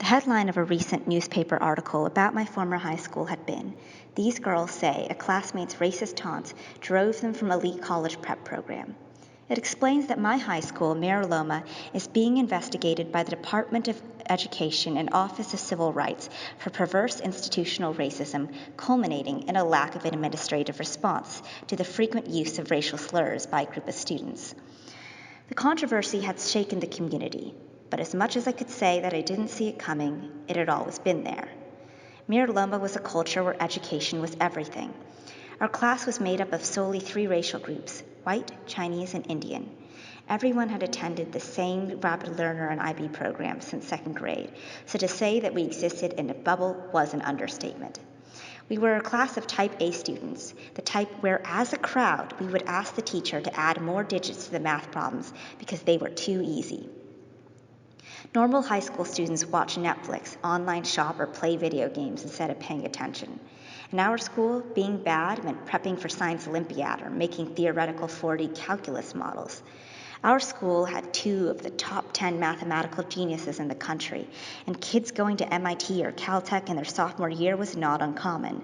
headline of a recent newspaper article about my former high school had been, "These girls say a classmate's racist taunts drove them from elite college prep program." It explains that my high school, Mira Loma, is being investigated by the Department of Education and Office of Civil Rights for perverse institutional racism, culminating in a lack of an administrative response to the frequent use of racial slurs by a group of students. The controversy had shaken the community, but as much as I could say that I didn't see it coming, it had always been there. Mira Loma was a culture where education was everything. Our class was made up of solely 3 racial groups: white, Chinese, and Indian. Everyone had attended the same Rapid Learner and IB program since 2nd grade, so to say that we existed in a bubble was an understatement. We were a class of type A students, the type where, as a crowd, we would ask the teacher to add more digits to the math problems because they were too easy. Normal high school students watch Netflix, online shop, or play video games instead of paying attention. In our school, being bad meant prepping for Science Olympiad or making theoretical 4D calculus models. Our school had 2 of the top 10 mathematical geniuses in the country, and kids going to MIT or Caltech in their sophomore year was not uncommon.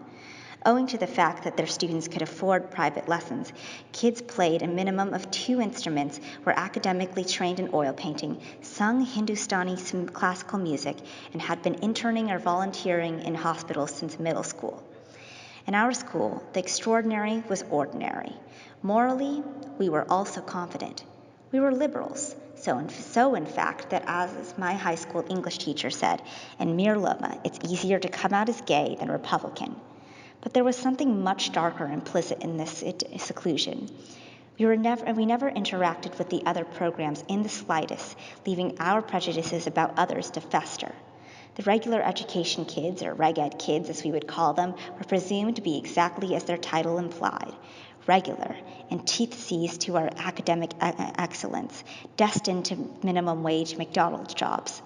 Owing to the fact that their students could afford private lessons, kids played a minimum of 2 instruments, were academically trained in oil painting, sung Hindustani classical music, and had been interning or volunteering in hospitals since middle school. In our school, the extraordinary was ordinary. Morally, we were also confident. We were liberals, so in fact that, as my high school English teacher said, in Mira Loma, it's easier to come out as gay than Republican. But there was something much darker implicit in this seclusion. We never interacted with the other programs in the slightest, leaving our prejudices about others to fester. The regular education kids, or reg ed kids as we would call them, were presumed to be exactly as their title implied: regular, antitheses to our academic excellence, destined to minimum wage McDonald's jobs.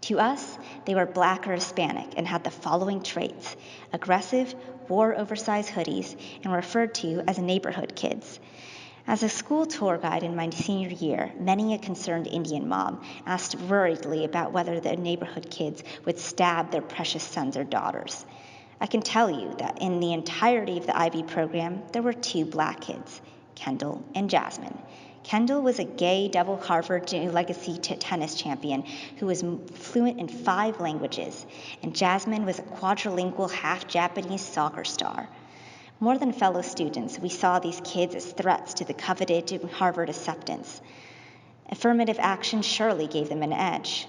To us, they were Black or Hispanic and had the following traits: aggressive, wore oversized hoodies, and referred to as neighborhood kids. As a school tour guide in my senior year, many a concerned Indian mom asked worriedly about whether the neighborhood kids would stab their precious sons or daughters. I can tell you that in the entirety of the IB program, there were 2 Black kids, Kendall and Jasmine. Kendall was a gay double Harvard legacy tennis champion who was fluent in 5 languages, and Jasmine was a quadrilingual half-Japanese soccer star. More than fellow students, we saw these kids as threats to the coveted Harvard acceptance. Affirmative action surely gave them an edge.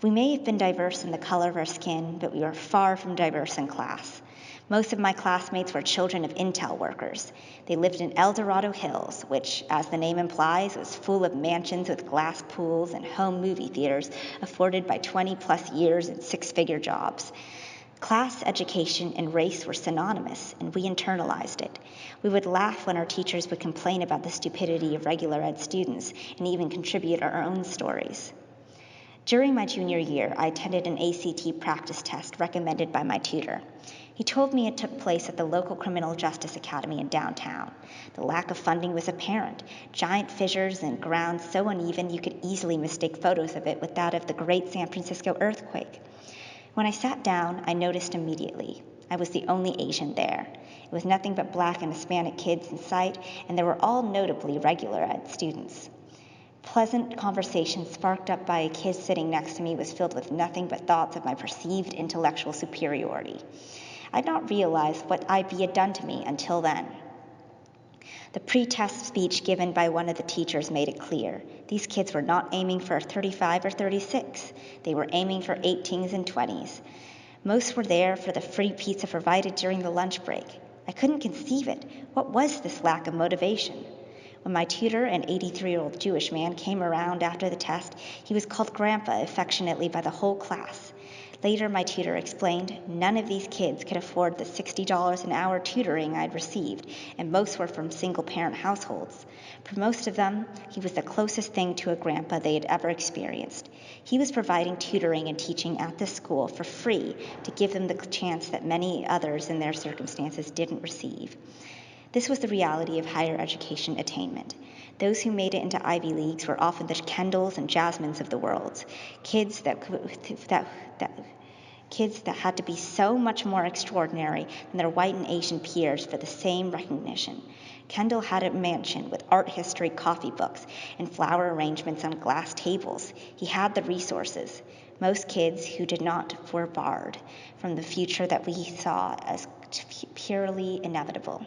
We may have been diverse in the color of our skin, but we were far from diverse in class. Most of my classmates were children of Intel workers. They lived in El Dorado Hills, which, as the name implies, was full of mansions with glass pools and home movie theaters afforded by 20-plus years and 6-figure jobs. Class, education, and race were synonymous, and we internalized it. We would laugh when our teachers would complain about the stupidity of regular ed students and even contribute our own stories. During my junior year, I attended an ACT practice test recommended by my tutor. He told me it took place at the local criminal justice academy in downtown. The lack of funding was apparent: giant fissures and ground so uneven you could easily mistake photos of it with that of the Great San Francisco earthquake. When I sat down, I noticed immediately I was the only Asian there. It was nothing but Black and Hispanic kids in sight, and they were all notably regular ed students. Pleasant conversation sparked up by a kid sitting next to me was filled with nothing but thoughts of my perceived intellectual superiority. I'd not realized what IB had done to me until then. The pre-test speech given by one of the teachers made it clear. These kids were not aiming for 35 or 36. They were aiming for 18s and 20s. Most were there for the free pizza provided during the lunch break. I couldn't conceive it. What was this lack of motivation? When my tutor, an 83-year-old Jewish man, came around after the test, he was called Grandpa affectionately by the whole class. Later, my tutor explained none of these kids could afford the $60 an hour tutoring I'd received, and most were from single-parent households. For most of them, he was the closest thing to a grandpa they had ever experienced. He was providing tutoring and teaching at this school for free to give them the chance that many others in their circumstances didn't receive. This was the reality of higher education attainment. Those who made it into Ivy Leagues were often the Kendalls and Jasmines of the world, kids that had to be so much more extraordinary than their white and Asian peers for the same recognition. Kendall had a mansion with art history coffee books and flower arrangements on glass tables. He had the resources. Most kids who did not were barred from the future that we saw as purely inevitable.